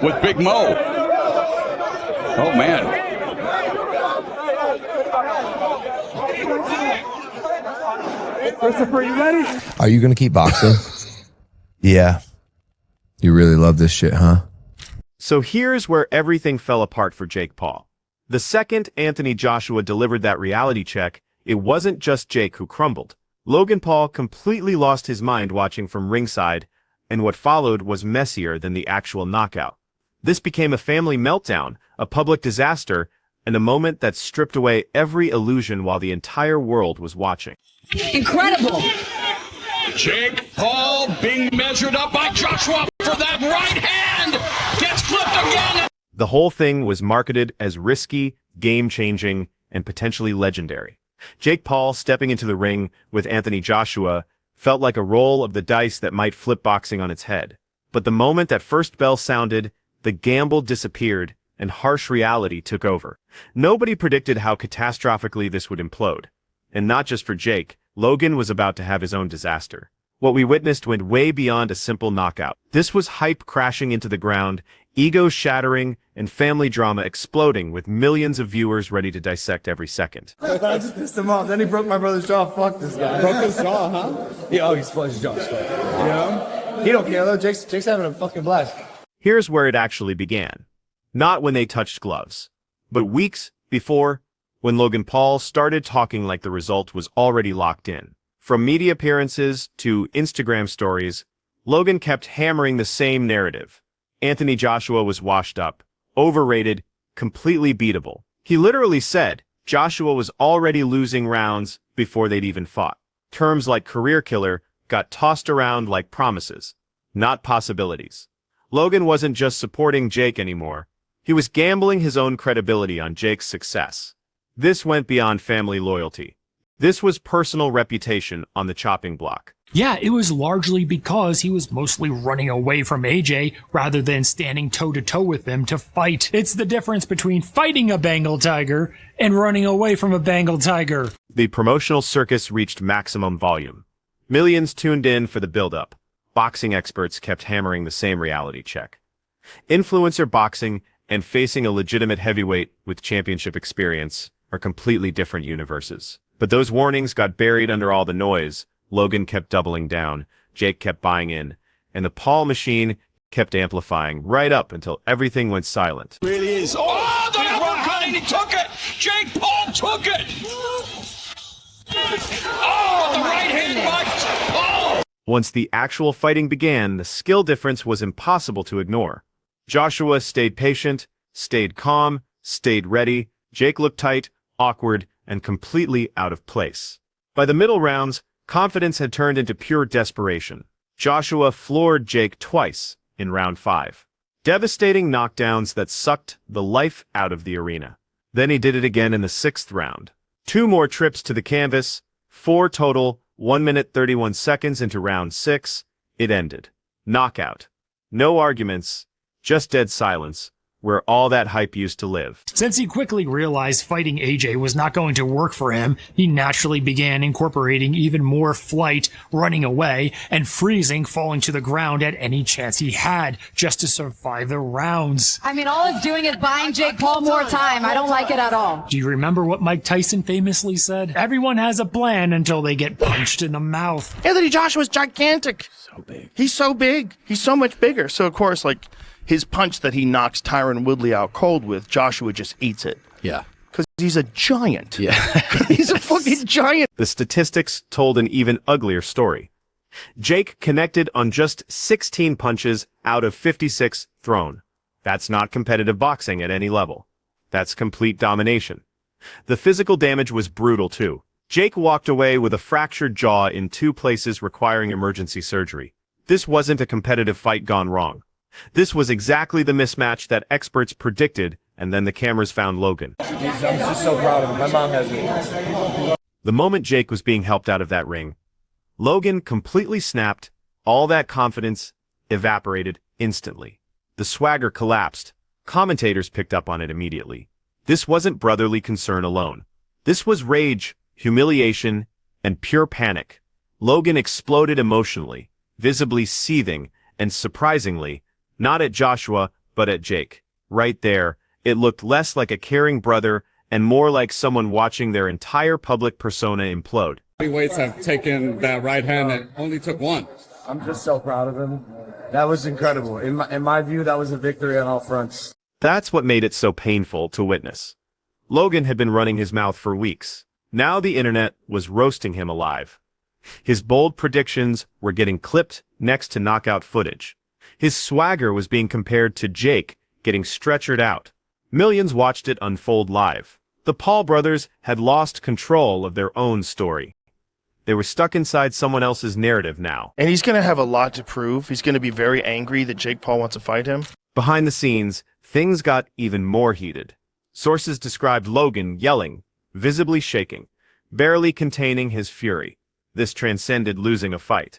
with Big Mo. Oh, man. Christopher, you ready? Are you going to keep boxing? Yeah. You really love this shit, huh? So here's where everything fell apart for Jake Paul. The second Anthony Joshua delivered that reality check, it wasn't just Jake who crumbled. Logan Paul completely lost his mind watching from ringside, and what followed was messier than the actual knockout. This became a family meltdown, a public disaster, and a moment that stripped away every illusion while the entire world was watching. Incredible! Jake Paul being measured up by Joshua for that right hand gets clipped again. The whole thing was marketed as risky, game-changing, and potentially legendary. Jake Paul stepping into the ring with Anthony Joshua felt like a roll of the dice that might flip boxing on its head. But the moment that first bell sounded, the gamble disappeared and harsh reality took over. Nobody predicted how catastrophically this would implode. And not just for Jake, Logan was about to have his own disaster. What we witnessed went way beyond a simple knockout. This was hype crashing into the ground, ego shattering, and family drama exploding with millions of viewers ready to dissect every second. I just pissed him off. Then he broke my brother's jaw. Fuck this guy. Broke his jaw, huh? Yeah, oh, he splashed his jaw. You know? He don't care though. Jake's having a fucking blast. Here's where it actually began. Not when they touched gloves, but weeks before, when Logan Paul started talking like the result was already locked in. From media appearances to Instagram stories, Logan kept hammering the same narrative. Anthony Joshua was washed up, overrated, completely beatable. He literally said Joshua was already losing rounds before they'd even fought. Terms like career killer got tossed around like promises, not possibilities. Logan wasn't just supporting Jake anymore. He was gambling his own credibility on Jake's success. This went beyond family loyalty. This was personal reputation on the chopping block. Yeah, it was largely because he was mostly running away from AJ rather than standing toe-to-toe with him to fight. It's the difference between fighting a Bengal tiger and running away from a Bengal tiger. The promotional circus reached maximum volume. Millions tuned in for the build-up. Boxing experts kept hammering the same reality check. Influencer boxing and facing a legitimate heavyweight with championship experience are completely different universes. But those warnings got buried under all the noise. Logan kept doubling down, Jake kept buying in, and the Paul machine kept amplifying right up until everything went silent. It really is. Oh, the uppercut, and he took it! Jake Paul took it! Oh, the right hand by Paul! Once the actual fighting began, the skill difference was impossible to ignore. Joshua stayed patient, stayed calm, stayed ready. Jake looked tight, awkward, and completely out of place. By the middle rounds, confidence had turned into pure desperation. Joshua floored Jake twice in round 5. Devastating knockdowns that sucked the life out of the arena. Then he did it again in the 6th round. 2 more trips to the canvas, 4 total, 1 minute 31 seconds into round 6. It ended. Knockout. No arguments, just dead silence, where all that hype used to live. Since he quickly realized fighting AJ was not going to work for him, he naturally began incorporating even more flight, running away, and freezing, falling to the ground at any chance he had, just to survive the rounds. I mean, all it's doing is buying Jake Paul more time. I don't like it at all. Do you remember what Mike Tyson famously said? Everyone has a plan until they get punched in the mouth. Anthony Joshua's gigantic. So big. He's so big. He's so much bigger. So, of course, like, his punch that he knocks Tyron Woodley out cold with, Joshua just eats it. Yeah. Because he's a giant. Yeah. He's a fucking giant. The statistics told an even uglier story. Jake connected on just 16 punches out of 56 thrown. That's not competitive boxing at any level. That's complete domination. The physical damage was brutal too. Jake walked away with a fractured jaw in 2 places requiring emergency surgery. This wasn't a competitive fight gone wrong. This was exactly the mismatch that experts predicted, and then the cameras found Logan. I'm just so proud of him. My mom has me. The moment Jake was being helped out of that ring, Logan completely snapped. All that confidence evaporated instantly. The swagger collapsed. Commentators picked up on it immediately. This wasn't brotherly concern alone. This was rage, humiliation, and pure panic. Logan exploded emotionally, visibly seething, and surprisingly, not at Joshua, but at Jake. Right there, it looked less like a caring brother and more like someone watching their entire public persona implode. Weights have taken that right hand and only took one. I'm just so proud of him. That was incredible. In my view, that was a victory on all fronts. That's what made it so painful to witness. Logan had been running his mouth for weeks. Now the internet was roasting him alive. His bold predictions were getting clipped next to knockout footage. His swagger was being compared to Jake getting stretchered out. Millions watched it unfold live. The Paul brothers had lost control of their own story. They were stuck inside someone else's narrative now. And he's going to have a lot to prove. He's going to be very angry that Jake Paul wants to fight him. Behind the scenes, things got even more heated. Sources described Logan yelling, visibly shaking, barely containing his fury. This transcended losing a fight.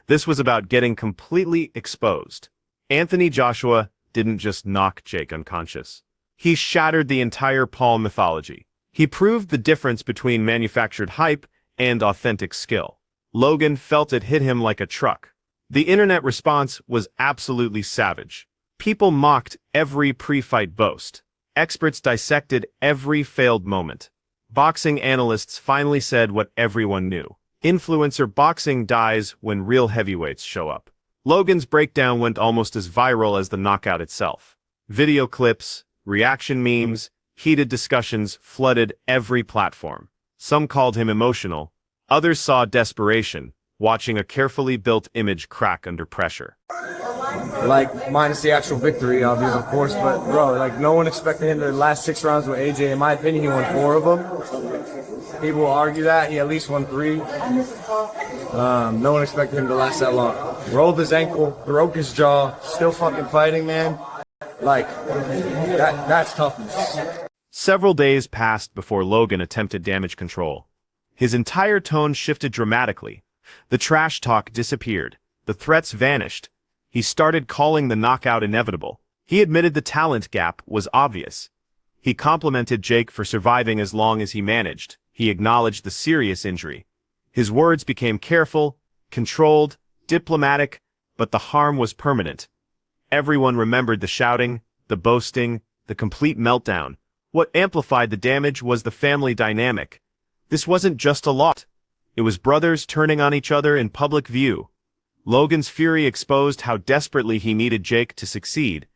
This was about getting completely exposed. Anthony Joshua didn't just knock Jake unconscious. He shattered the entire Paul mythology. He proved the difference between manufactured hype and authentic skill. Logan felt it hit him like a truck. The internet response was absolutely savage. People mocked every pre-fight boast. Experts dissected every failed moment. Boxing analysts finally said what everyone knew. Influencer boxing dies when real heavyweights show up. Logan's breakdown went almost as viral as the knockout itself. Video clips, reaction memes, heated discussions flooded every platform. Some called him emotional. Others saw desperation, watching a carefully built image crack under pressure. Like, minus the actual victory, obviously, of course, but bro, like, no one expected him to last 6 rounds with AJ. In my opinion, he won 4 of them. People will argue that. He at least won 3. No one expected him to last that long. Rolled his ankle, broke his jaw, still fucking fighting, man. Like, that's toughness. Several days passed before Logan attempted damage control. His entire tone shifted dramatically. The trash talk disappeared. The threats vanished. He started calling the knockout inevitable. He admitted the talent gap was obvious. He complimented Jake for surviving as long as he managed. He acknowledged the serious injury. His words became careful, controlled, diplomatic, but the harm was permanent. Everyone remembered the shouting, the boasting, the complete meltdown. What amplified the damage was the family dynamic. This wasn't just a lot. It was brothers turning on each other in public view. Logan's fury exposed how desperately he needed Jake to succeed,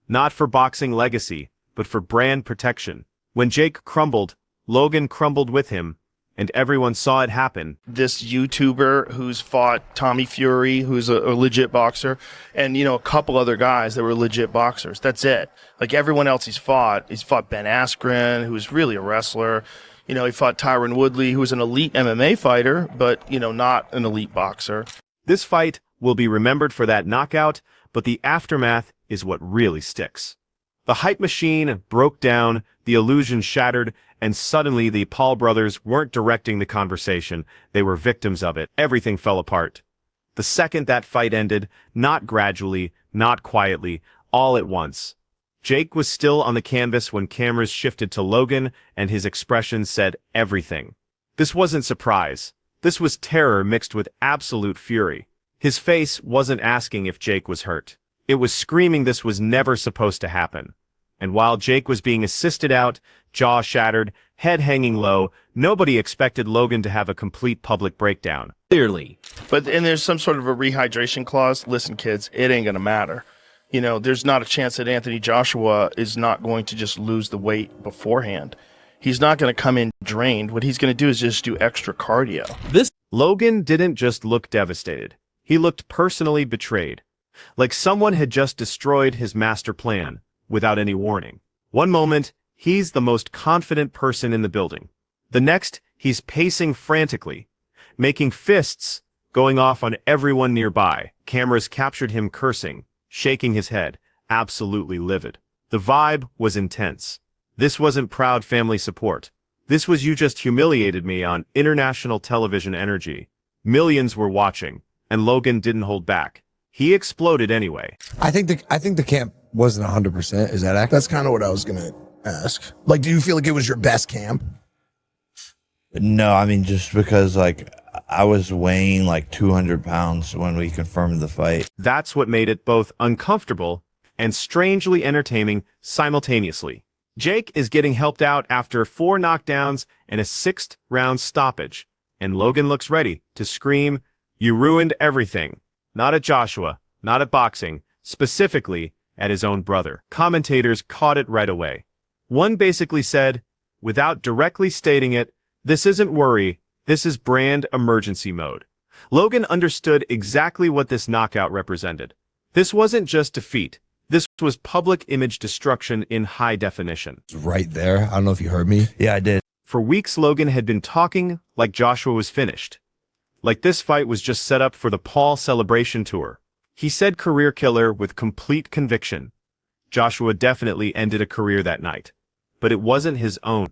not for boxing legacy, but for brand protection. When Jake crumbled, Logan crumbled with him, and everyone saw it happen. This YouTuber who's fought Tommy Fury, who's a legit boxer, and, you know, a couple other guys that were legit boxers. That's it. Like, everyone else he's fought Ben Askren, who's really a wrestler. You know, he fought Tyron Woodley, who was an elite MMA fighter, but, you know, not an elite boxer. This fight will be remembered for that knockout, but the aftermath is what really sticks. The hype machine broke down, the illusion shattered, and suddenly the Paul brothers weren't directing the conversation, they were victims of it. Everything fell apart. The second that fight ended, not gradually, not quietly, all at once. Jake was still on the canvas when cameras shifted to Logan, and his expression said everything. This wasn't surprise. This was terror mixed with absolute fury. His face wasn't asking if Jake was hurt. It was screaming this was never supposed to happen. And while Jake was being assisted out, jaw shattered, head hanging low, nobody expected Logan to have a complete public breakdown. Clearly. And there's some sort of a rehydration clause. Listen, kids, it ain't going to matter. You know, there's not a chance that Anthony Joshua is not going to just lose the weight beforehand. He's not going to come in drained. What he's going to do is just do extra cardio. Logan didn't just look devastated. He looked personally betrayed. Like someone had just destroyed his master plan, without any warning. One moment, he's the most confident person in the building. The next, he's pacing frantically, making fists, going off on everyone nearby. Cameras captured him cursing, shaking his head, absolutely livid. The vibe was intense. This wasn't proud family support. This was you just humiliated me on international television energy. Millions were watching, and Logan didn't hold back. He exploded anyway. I think the camp wasn't 100%. Is that accurate? That's kind of what I was gonna ask. Like, do you feel like it was your best camp? No, I mean, just because, like, I was weighing like 200 pounds when we confirmed the fight. That's what made it both uncomfortable and strangely entertaining simultaneously. Jake is getting helped out after 4 knockdowns and a 6th round stoppage, and Logan looks ready to scream, "You ruined everything." Not at Joshua, not at boxing, specifically at his own brother. Commentators caught it right away. One basically said, without directly stating it, "This isn't worry, this is brand emergency mode." Logan understood exactly what this knockout represented. This wasn't just defeat. This was public image destruction in high definition. It's right there. I don't know if you heard me. Yeah, I did. For weeks, Logan had been talking like Joshua was finished. Like this fight was just set up for the Paul celebration tour. He said career killer with complete conviction. Joshua definitely ended a career that night. But it wasn't his own.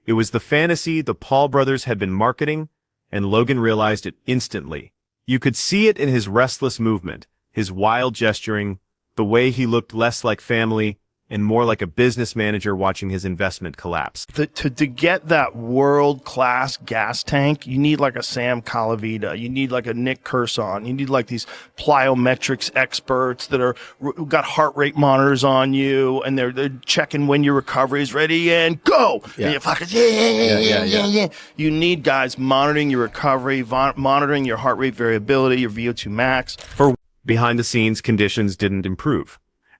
It was the fantasy the Paul brothers had been marketing, and Logan realized it instantly. You could see it in his restless movement, his wild gesturing, the way he looked less like family and more like a business manager watching his investment collapse. To get that world-class gas tank, you need like a Sam Calavita. You need like a Nick Curson. You need like these plyometrics experts that are who got heart rate monitors on you, and they're checking when your recovery is ready and go. Yeah. And you fucking yeah. You need guys monitoring your recovery, monitoring your heart rate variability, your VO2 max. For behind the scenes, conditions didn't improve.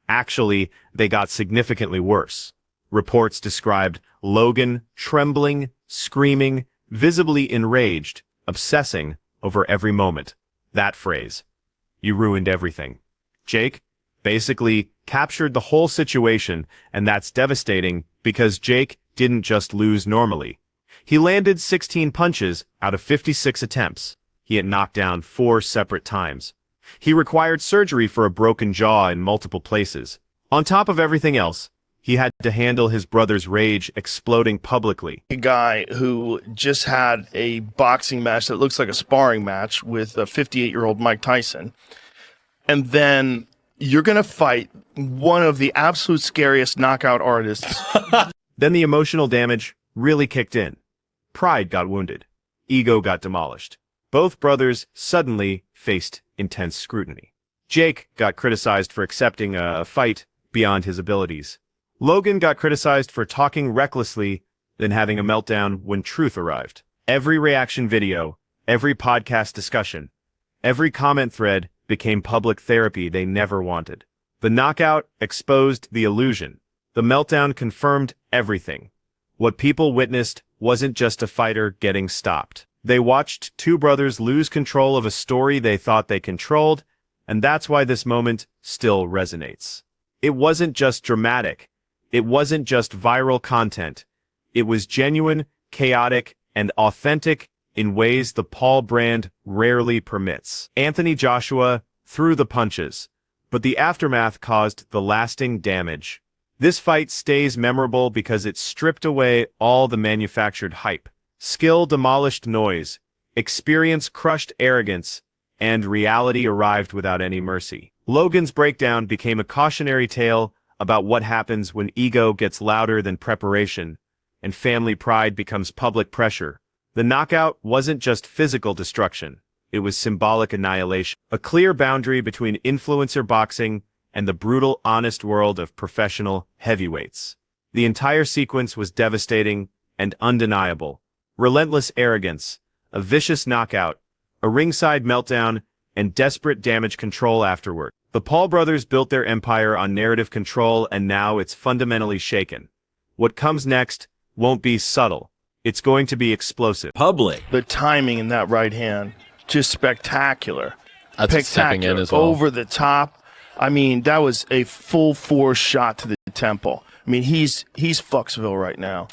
Actually, they got significantly worse. Reports described Logan trembling, screaming, visibly enraged, obsessing over every moment. That phrase, "You ruined everything." Jake basically captured the whole situation, and that's devastating because Jake didn't just lose normally. He landed 16 punches out of 56 attempts. He had knocked down 4 separate times. He required surgery for a broken jaw in multiple places. On top of everything else, he had to handle his brother's rage exploding publicly. A guy who just had a boxing match that looks like a sparring match with a 58-year-old Mike Tyson. And then you're going to fight one of the absolute scariest knockout artists. Then the emotional damage really kicked in. Pride got wounded. Ego got demolished. Both brothers suddenly faced intense scrutiny. Jake got criticized for accepting a fight beyond his abilities. Logan got criticized for talking recklessly, then having a meltdown when truth arrived. Every reaction video, every podcast discussion, every comment thread became public therapy they never wanted. The knockout exposed the illusion. The meltdown confirmed everything. What people witnessed wasn't just a fighter getting stopped. They watched 2 brothers lose control of a story they thought they controlled, and that's why this moment still resonates. It wasn't just dramatic. It wasn't just viral content. It was genuine, chaotic, and authentic in ways the Paul brand rarely permits. Anthony Joshua threw the punches, but the aftermath caused the lasting damage. This fight stays memorable because it stripped away all the manufactured hype. Skill demolished noise, experience crushed arrogance, and reality arrived without any mercy. Logan's breakdown became a cautionary tale about what happens when ego gets louder than preparation, and family pride becomes public pressure. The knockout wasn't just physical destruction, it was symbolic annihilation. A clear boundary between influencer boxing and the brutal, honest world of professional heavyweights. The entire sequence was devastating and undeniable. Relentless arrogance, a vicious knockout, a ringside meltdown, and desperate damage control afterward. The Paul brothers built their empire on narrative control, and now it's fundamentally shaken. What comes next won't be subtle. It's going to be explosive. Public. The timing in that right hand, just spectacular. That's stepping in as well. Over the top. I mean, that was a full force shot to the temple. I mean, he's Fucksville right now.